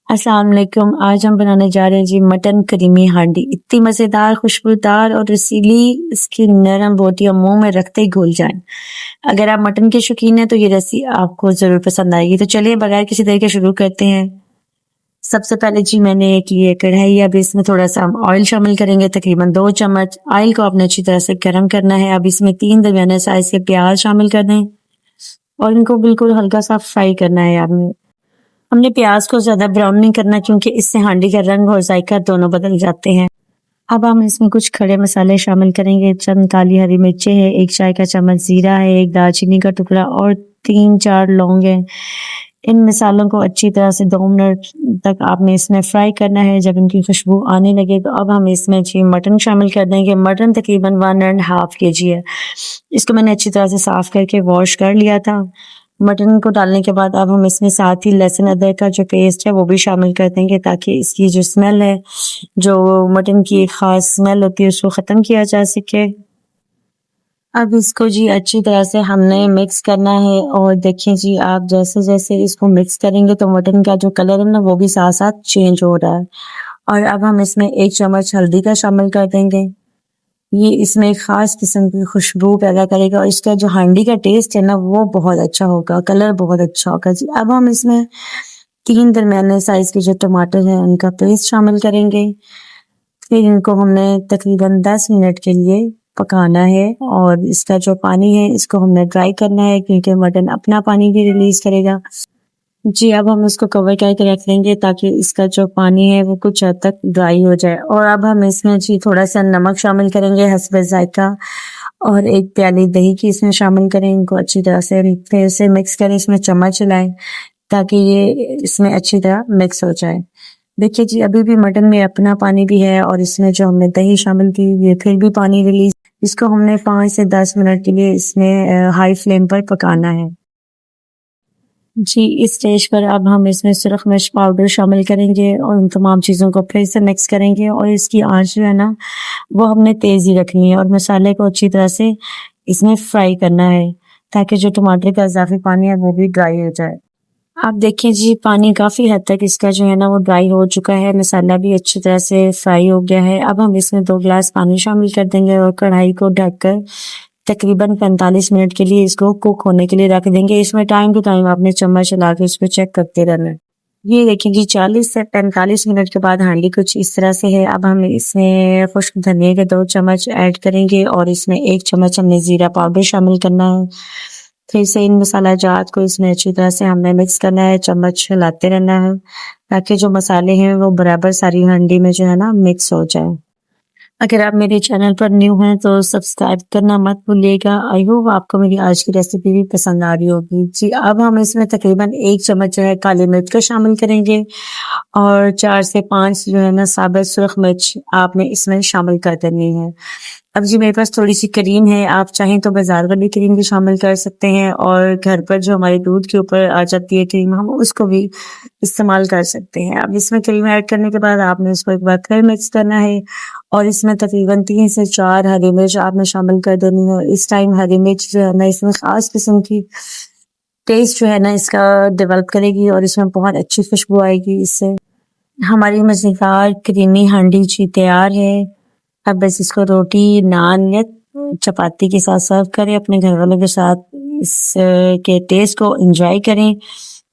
अस्सलाम वालेकुम। आज हम बनाने जा रहे हैं जी मटन करीमी हांडी। इतनी मज़ेदार, खुशबूदार और रसीली, इसकी नरम बोटियां मुंह में रखते ही घुल जाएं। अगर आप मटन के शौकीन हैं तो ये रेसिपी आपको ज़रूर पसंद आएगी। तो चलिए बगैर किसी देर के शुरू करते हैं। सबसे पहले जी मैंने एक लिए कढ़ाई। अब इसमें थोड़ा सा हम ऑयल शामिल करेंगे, तकरीबन 2 चम्मच। ऑयल को आपने अच्छी तरह से गर्म करना है। अब इसमें 3 दरमियाने साइज के प्याज शामिल कर दें और इनको बिल्कुल हल्का सा फ्राई करना है। आपने हमने प्याज को ज्यादा ब्राउन नहीं करना क्योंकि इससे हांडी का रंग और जायका दोनों बदल जाते हैं। अब हम इसमें कुछ खड़े मसाले शामिल करेंगे। चंद काली हरी मिर्चें हैं, 1 चाय का चम्मच जीरा है, 1 दालचीनी का टुकड़ा और 3-4 लौंग हैं। इन मसालों को अच्छी तरह से 2 मिनट तक आपने इसमें फ्राई करना है। जब इनकी खुशबू आने लगे तो अब हम इसमें जी मटन शामिल कर देंगे। मटन तकरीबन 1.5 kg है। इसको मैंने अच्छी तरह से साफ करके वॉश कर लिया था। मटन को डालने के बाद अब हम इसमें साथ ही लहसुन अदरक का जो पेस्ट है वो भी शामिल कर देंगे ताकि इसकी जो स्मेल है, जो मटन की एक खास स्मेल होती है, उसको ख़त्म किया जा सके। अब इसको जी अच्छी तरह से हमने मिक्स करना है और देखिए जी आप जैसे जैसे इसको मिक्स करेंगे तो मटन का जो कलर है ना वो भी साथ साथ चेंज हो रहा है। और अब हम इसमें 1 चम्मच हल्दी का शामिल कर देंगे। ये इसमें एक खास किस्म की खुशबू पैदा करेगा और इसका जो हांडी का टेस्ट है ना वो बहुत अच्छा होगा, कलर बहुत अच्छा होगा जी। अब हम इसमें 3 दरमियाने साइज के जो टमाटर हैं उनका पेस्ट शामिल करेंगे। फिर इनको हमने तकरीबन 10 मिनट के लिए पकाना है और इसका जो पानी है इसको हमने ड्राई करना है क्योंकि मटन अपना पानी भी रिलीज करेगा जी। अब हम इसको कवर करके रख देंगे ताकि इसका जो पानी है वो कुछ हद तक ड्राई हो जाए। और अब हम इसमें जी थोड़ा सा नमक शामिल करेंगे हस्बे जायका और 1 प्याली दही की इसमें शामिल करें। इनको अच्छी तरह से फिर से मिक्स करें, इसमें चम्मच चलाएं ताकि ये इसमें अच्छी तरह मिक्स हो जाए। देखिए जी अभी भी मटन में अपना पानी भी है और इसमें जो हमने दही शामिल की ये फिर भी पानी रिलीज। इसको हमने 5 से 10 मिनट के लिए इसमें हाई फ्लेम पर पकाना है जी। इस स्टेज पर अब हम इसमें सुरख मिर्च पाउडर शामिल करेंगे और उन तमाम चीज़ों को फिर से मिक्स करेंगे और इसकी आंच जो है ना वो हमने तेज़ ही रखनी है और मसाले को अच्छी तरह से इसमें फ्राई करना है ताकि जो टमाटर का इजाफी पानी है वो भी ड्राई हो जाए। आप देखिए जी पानी काफ़ी हद तक इसका जो है ना वो ड्राई हो चुका है, मसाला भी अच्छी तरह से फ्राई हो गया है। अब हम इसमें 2 गिलास पानी शामिल कर देंगे और कढ़ाई को ढककर तकरीबन 45 मिनट के लिए इसको कुक होने के लिए रख देंगे। इसमें टाइम टू टाइम आपने चम्मच चला के उसको चेक करते रहना है। ये देखिए जी 40 से 45 मिनट के बाद हांडी कुछ इस तरह से है। अब हम इसमें खुश्क धनिया के 2 चम्मच ऐड करेंगे और इसमें 1 चम्मच हमने जीरा पाउडर शामिल करना है। फिर से इन मसाला जात को इसमें अच्छी तरह से हमने मिक्स करना है, चम्मच हिलाते रहना है ताकि जो मसाले हैं वो बराबर सारी हांडी में जो है ना मिक्स हो जाए। अगर आप मेरे चैनल पर न्यू हैं तो सब्सक्राइब करना मत भूलिएगा। आई होप आपको मेरी आज की रेसिपी भी पसंद आ रही होगी जी। अब हम इसमें तकरीबन 1 चम्मच जो है काली मिर्च का शामिल करेंगे और 4 से 5 जो है ना साबुत सुरख मिर्च आपने इसमें शामिल कर देनी है। अब जी मेरे पास थोड़ी सी क्रीम है, आप चाहें तो बाजार वाली क्रीम भी शामिल कर सकते हैं और घर पर जो हमारे दूध के ऊपर आ जाती है क्रीम हम उसको भी इस्तेमाल कर सकते हैं। अब इसमें क्रीम ऐड करने के बाद आपने इसको एक बार फिर मिक्स करना है और इसमें तकरीबन 3 से 4 हरी मिर्च आपने शामिल कर देनी है। इस टाइम हरी मिर्च जो है ना इसमें खास किस्म की टेस्ट जो है ना इसका डेवलप करेगी और इसमें बहुत अच्छी खुशबू आएगी। इससे हमारी मज़ेदार क्रीमी हांडी जी तैयार है। अब बस इसको रोटी, नान या चपाती के साथ सर्व करें, अपने घर वालों के साथ इस के टेस्ट को एंजॉय करें।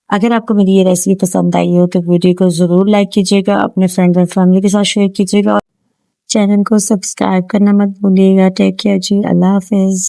अगर आपको मेरी ये रेसिपी पसंद आई हो तो वीडियो को ज़रूर लाइक कीजिएगा, अपने फ्रेंड्स एंड फैमिली के साथ शेयर कीजिएगा और चैनल को सब्सक्राइब करना मत भूलिएगा। टेक केयर जी, अल्लाह हाफिज़।